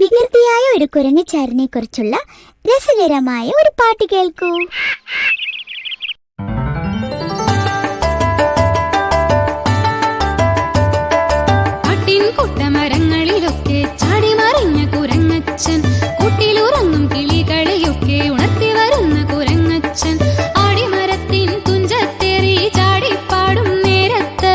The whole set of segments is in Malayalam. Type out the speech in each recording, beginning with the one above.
വികൃതിയായ ഒരു കുരങ്ങച്ചാരനെ കുറിച്ചുള്ള രസകരമായ ഒരു പാട്ട് കേൾക്കൂ. കുട്ടമരങ്ങളിലൊക്കെ ചാടി മറിഞ്ഞ കുരങ്ങച്ചൻ, കൂട്ടിലുറങ്ങും കിളികളെയൊക്കെ ഉണർത്തി വരുന്ന കുരങ്ങച്ചൻ, ആടിമരത്തിൻ തുഞ്ചത്തേറി ചാടിപ്പാടും നേരത്ത്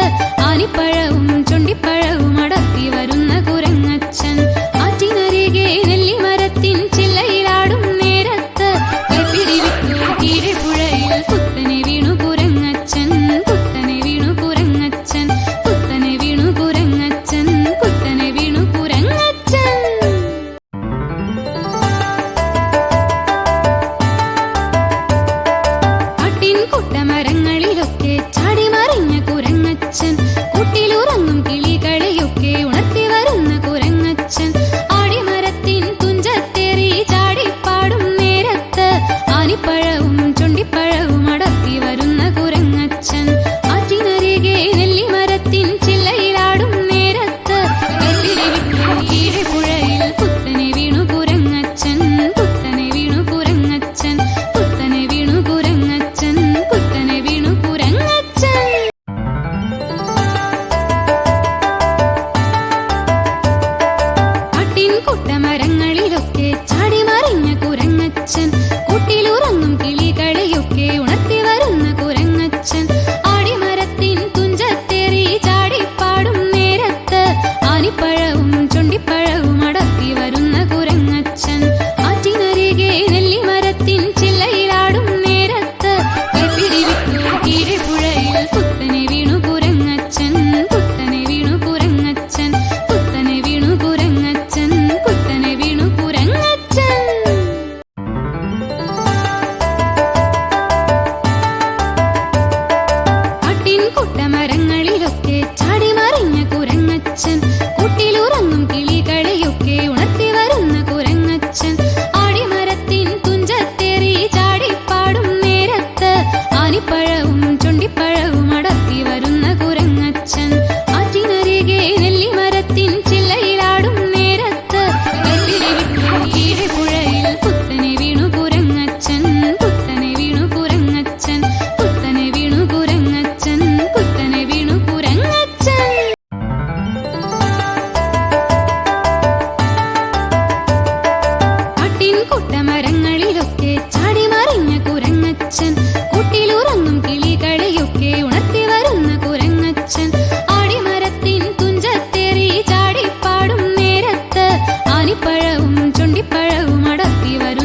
ആനിപ്പഴവും ചുണ്ടിപ്പഴവും അടർത്തി വരുന്ന കുരങ്ങച്ചൻ, ആറ്റിനരികെ നെല്ലിമരത്തിൻ ചില്ലയിലാടും നേരത്ത് കൈപ്പിടി വിട്ടു കീഴെ പുഴയിൽ കുത്തനെ വീണു കുരങ്ങച്ചൻ, കുത്തനെ വീണു കുരങ്ങച്ചൻ, കുത്തനെ വീണു കുരങ്ങച്ചൻ, കുത്തനെ വീണു കുരങ്ങച്ചൻ. കാട്ടിൻ കുട്ടമരങ്ങളിലൊക്കെ ചാടി മറിഞ്ഞ കുരങ്ങച്ചൻ, കൂട്ടിലുറങ്ങും കിളികളെയൊക്കെ ഉണർത്തി വരുന്ന കുരങ്ങച്ചൻ, ആടിമരത്തിൻ തുഞ്ചത്തേറി ചാടിപ്പാടും നേരത്ത് ആനിപ്പഴവും ചുണ്ടിപ്പഴവും അടർത്തി വരുന്ന കുരങ്ങച്ചൻ, ആറ്റിനരികെ നെല്ലിമരത്തിൻ ചില്ലയിലാടും നേരത്ത് കൈപ്പിടി വിട്ടു കീഴെ പുഴയിൽ കുത്തനെ വീണു കുരങ്ങച്ചൻ, കുത്തനെ വീണു കുരങ്ങച്ചൻ, കുത്തനെ വീണു കുരങ്ങച്ചൻ, കുത്തനെ വീണു കുരങ്ങച്ചൻ. കാട്ടിൻ കുട്ടമരങ്ങളിലൊക്കെ ചാടി മറിഞ്ഞ കുരങ്ങച്ചൻ, കൂട്ടിലുറങ്ങും കിളികളെയൊക്കെ ഉണർത്തി വരുന്ന കുരങ്ങച്ചൻ, ആടിമരത്തിൻ തുഞ്ചത്തേറി ചാടിപ്പാടും നേരത്ത് ആനിപ്പഴവും ചുണ്ടിപ്പഴവും അടർത്തി വരുന്ന കുരങ്ങച്ചൻ, ആറ്റിനരികെ നെല്ലിമരത്തിൻ ചില്ലയിലാടും നേരത്ത് കൈപ്പിടി വിട്ടു കീഴെ പുഴയിൽ കുത്തനെ വീണു കുരങ്ങച്ചൻ, കുത്തനെ വീണു കുരങ്ങച്ചൻ, കുത്തനെ വീണു കുരങ്ങച്ചൻ, കുത്തനെ വീണു കുരങ്ങച്ചൻ. കാട്ടിൻ കുട്ടമരങ്ങളിലൊക്കെ ചാടി മറിഞ്ഞ കുരങ്ങച്ചൻ, കൂട്ടിലുറങ്ങും കിളികളെയൊക്കെ ഉണർത്തി വരുന്ന കുരങ്ങച്ചൻ, ആടിമരത്തിൻ തുഞ്ചത്തേറി ചാടിപ്പാടും നേരത്ത് ആനിപ്പഴവും ചുണ്ടിപ്പഴവും അടർത്തി വരുന്ന കുരങ്ങച്ചൻ, ആറ്റിനരികെ നെല്ലിമരത്തിൻ ചില്ലയിലാടും നേരത്ത് കൈപ്പിടി വിട്ടു കീഴെ പുഴയിൽ കുത്തനെ വീണു കുരങ്ങച്ചൻ, കുത്തനെ വീണു കുരങ്ങച്ചൻ, കുത്തനെ വീണു കുരങ്ങച്ചൻ, കുത്തനെ വീണു കുരങ്ങച്ചൻ. കാട്ടിൻ കുട്ടമരങ്ങളിലൊക്കെ ചാടി മറിഞ്ഞ കുരങ്ങച്ചൻ, കൂട്ടിലുറങ്ങും കിളികളെയൊക്കെ ഉണർത്തി വരുന്ന കുരങ്ങച്ചൻ, ആടിമരത്തിൻ തുഞ്ചത്തേറി ചാടിപ്പാടും നേരത്ത് ആനിപ്പഴവും ചുണ്ടിപ്പഴവും അടർത്തി വരുന്ന